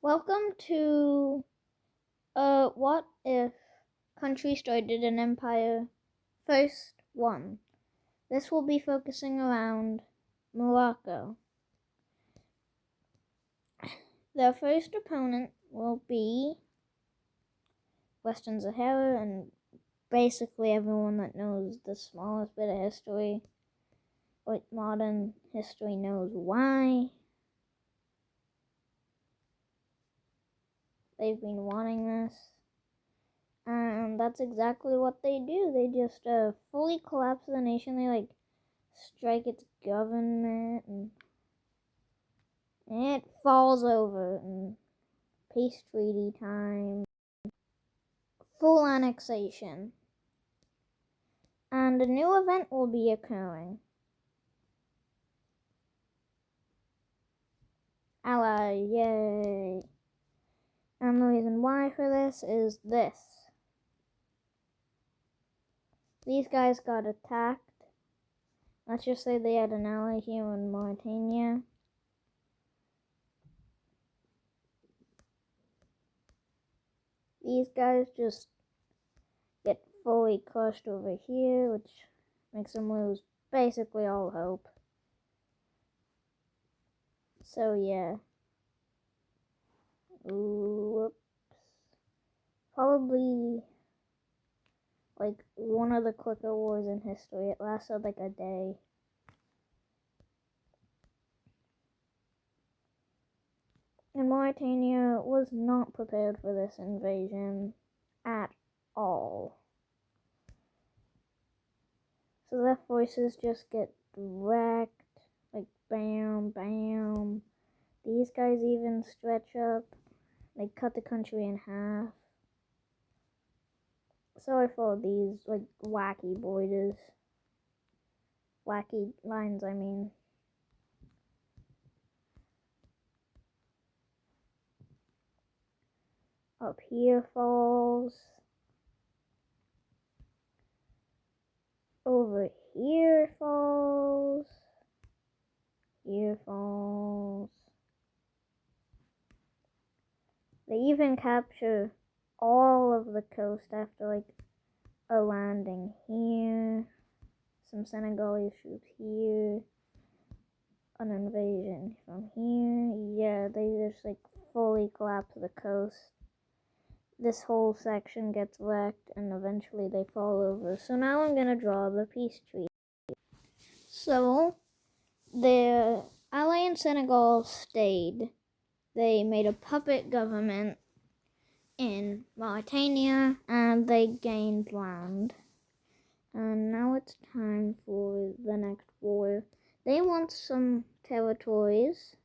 Welcome to What If Country Started an Empire? First one. This will be focusing around Morocco. Their first opponent will be Western Sahara, and basically everyone that knows the smallest bit of history, like modern history, knows why. They've been wanting this. And that's exactly what they do. They just fully collapse the nation. They strike its government and it falls over. And peace treaty time. Full annexation. And a new event will be occurring. Ally, yay. And the reason why for this is this. These guys got attacked. Let's just say they had an ally here in Mauritania. These guys just get fully crushed over here, which makes them lose basically all hope. So yeah. Whoops. Probably one of the quicker wars in history. It lasted a day. And Mauritania was not prepared for this invasion at all. So their forces just get wrecked. Bam, bam. These guys even stretch up. They cut the country in half. Sorry for these wacky borders. Wacky lines, I mean. Up here falls. Over here falls. Here falls. They even capture all of the coast after a landing here. Some Senegalese troops here. An invasion from here. Yeah, they just fully collapse the coast. This whole section gets wrecked and eventually they fall over. So now I'm gonna draw the peace treaty. So the ally in Senegal stayed. They made a puppet government in Mauritania and they gained land. And now it's time for the next war. They want some territories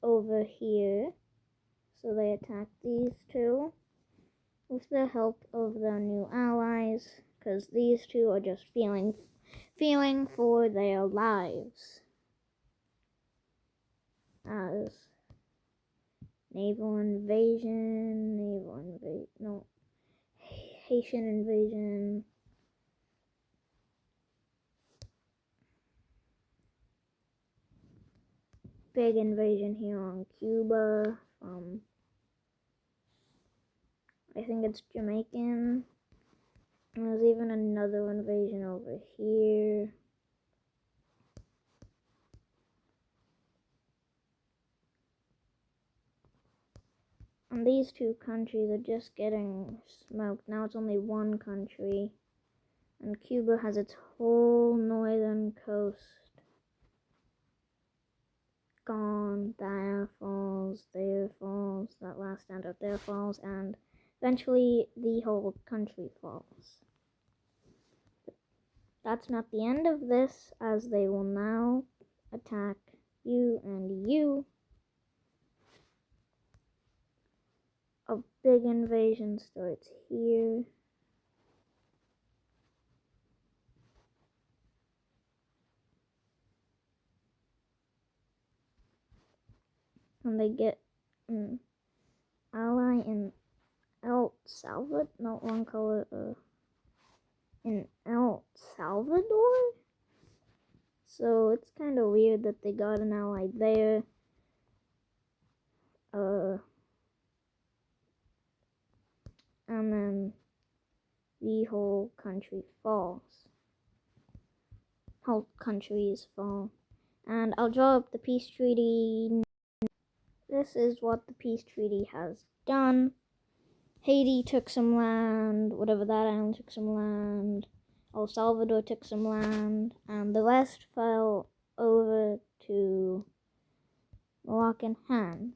over here. So they attack these two with the help of their new allies, because these two are just feeling for their lives. As Haitian invasion. Big invasion here on Cuba from, I think it's Jamaican. And there's even another invasion over here. And these two countries are just getting smoked. Now it's only one country. And Cuba has its whole northern coast gone. There falls, that last standout there falls, and eventually the whole country falls. That's not the end of this, as they will now attack you and you. A big invasion starts here. And they get an ally in El Salvador, not one color, in El Salvador? So it's kind of weird that they got an ally there. the whole country falls. Whole countries fall. And I'll draw up the peace treaty. This is what the peace treaty has done. Haiti took some land, whatever that island took some land. El Salvador took some land, and the rest fell over to Moroccan hands.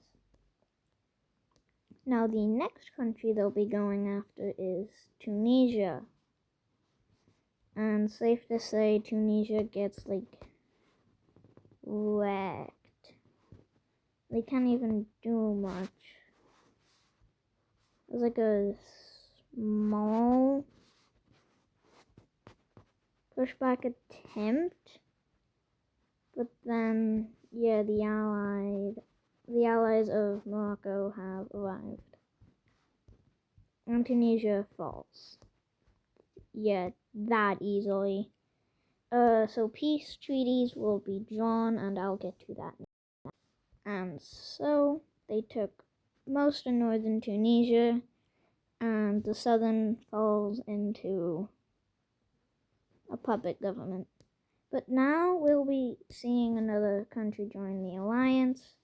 Now the next country they'll be going after is Tunisia. And safe to say Tunisia gets like wrecked. They can't even do much. There's like a small pushback attempt, but then yeah, the allies of Morocco have arrived, and Tunisia falls. Yeah, that easily. So peace treaties will be drawn, and I'll get to that now. And so they took most of northern Tunisia, and the southern falls into a puppet government. But now we'll be seeing another country join the alliance.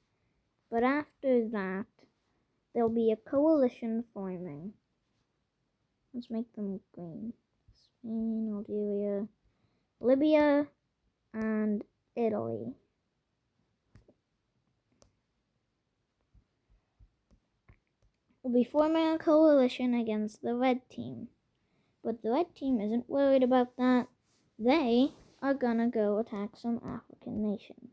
But after that, there'll be a coalition forming. Let's make them green. Spain, Algeria, Libya, and Italy. We'll be forming a coalition against the red team. But the red team isn't worried about that. They are gonna go attack some African nations.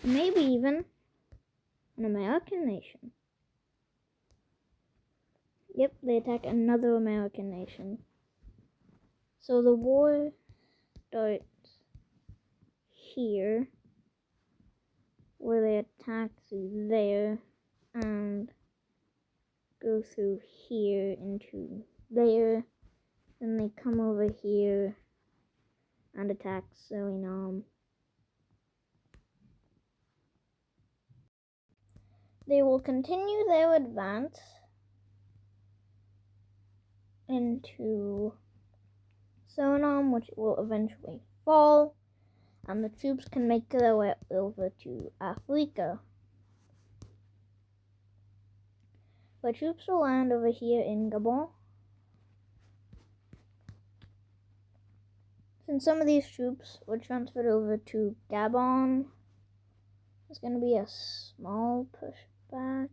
Maybe even an American nation. Yep, they attack another American nation. So the war starts here, where they attack through there and go through here into there. Then they come over here and attack Suriname. They will continue their advance into Suriname, which will eventually fall, and the troops can make their way over to Africa. The troops will land over here in Gabon. Since some of these troops were transferred over to Gabon, there's going to be a small pushback.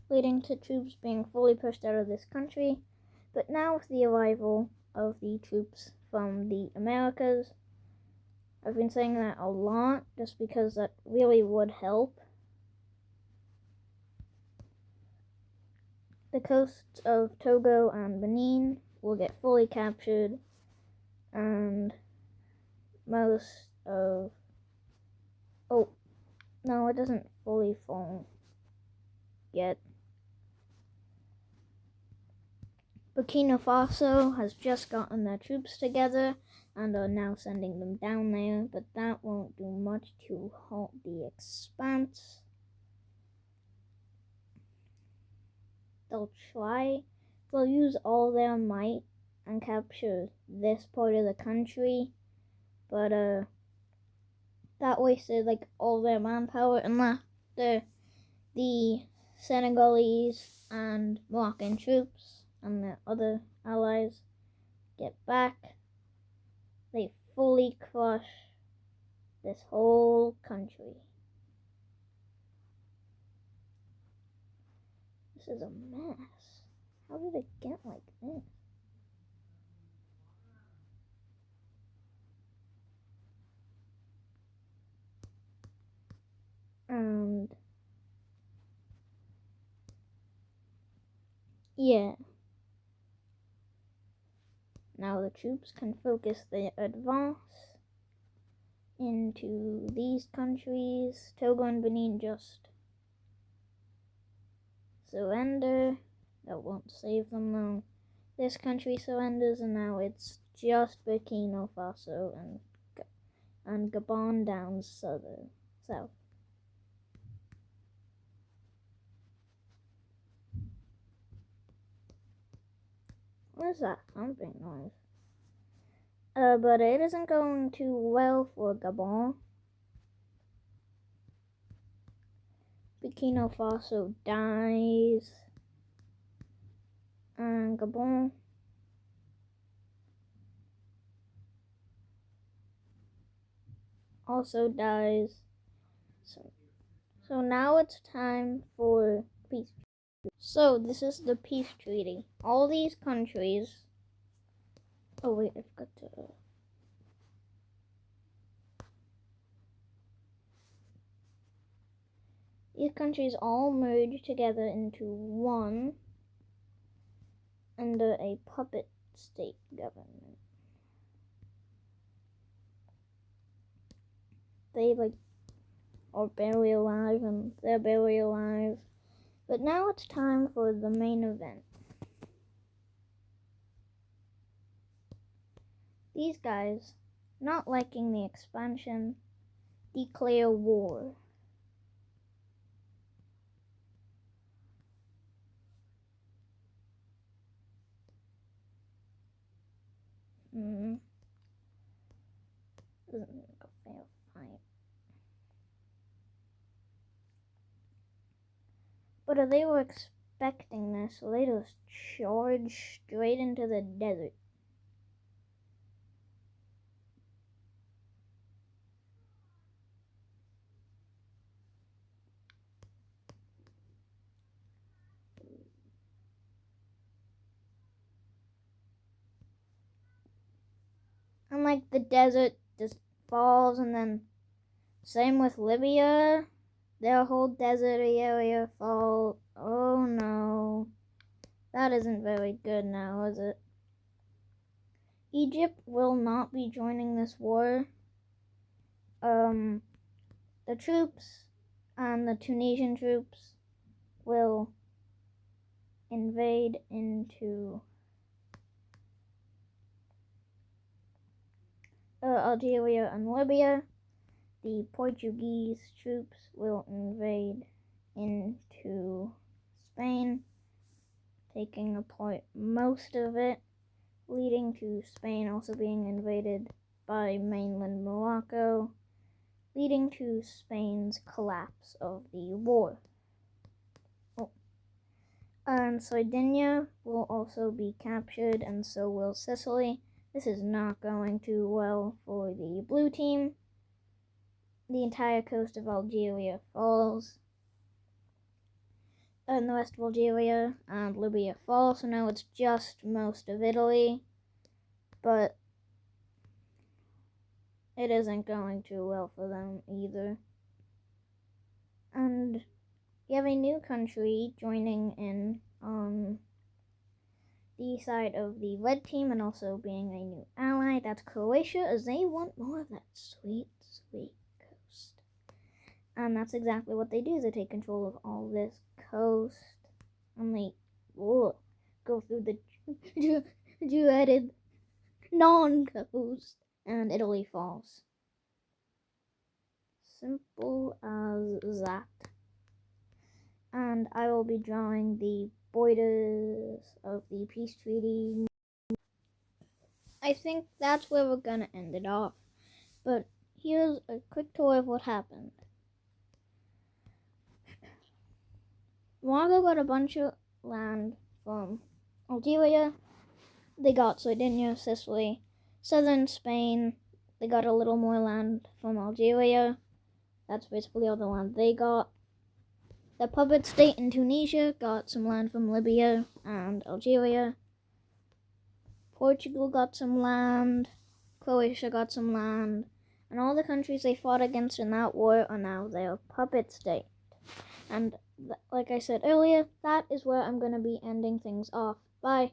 Leading to troops being fully pushed out of this country. But now with the arrival of the troops from the Americas, I've been saying that a lot just because that really would help. The coasts of Togo and Benin will get fully captured, and most of... Oh, no, it doesn't fully fall yet. Burkina Faso has just gotten their troops together and are now sending them down there, but that won't do much to halt the expanse. They'll use all their might and capture this part of the country, but that wasted like all their manpower and left the Senegalese and Moroccan troops and the other allies get back. They fully crush this whole country. This is a mess. How did it get like this? And yeah. Now the troops can focus their advance into these countries. Togo and Benin just surrender. That won't save them though. this country surrenders, and now it's just Burkina Faso and Gabon down south. What is that humping noise? But it isn't going too well for Gabon. Burkina Faso dies, and Gabon also dies. So now it's time for peace. So this is the peace treaty. All these countries. Oh wait, I forgot to. These countries all merge together into one under a puppet state government. They are barely alive, and they're barely alive. But now it's time for the main event. These guys, not liking the expansion, declare war. Isn't a fair fight. But they were expecting this, so they just charged straight into the desert. And the desert just falls, and then same with Libya. Their whole desert area falls. Oh no. That isn't very good now, is it? Egypt will not be joining this war. The troops and the Tunisian troops will invade into Algeria and Libya. The Portuguese troops will invade into Spain, taking apart most of it, leading to Spain also being invaded by mainland Morocco, leading to Spain's collapse of the war. And Sardinia will also be captured, and so will Sicily. This is not going too well for the blue team. The entire coast of Algeria falls, and the rest of Algeria and Libya fall, so now it's just most of Italy. But it isn't going too well for them either. And you have a new country joining in on the side of the red team and also being a new ally. That's Croatia, as they want more of that sweet, sweet coast. And that's exactly what they do. They take control of all this coast, and they go through the dreaded non-coast, and Italy falls. Simple as that. And I will be drawing the borders of the peace treaty. I think that's where we're gonna end it off. But here's a quick tour of what happened. Morocco got a bunch of land from Algeria. They got Sardinia, Sicily, southern Spain. They got a little more land from Algeria. That's basically all the land they got. The puppet state in Tunisia got some land from Libya and Algeria. Portugal got some land. Croatia got some land. And all the countries they fought against in that war are now their puppet state. And like I said earlier, that is where I'm going to be ending things off. Bye.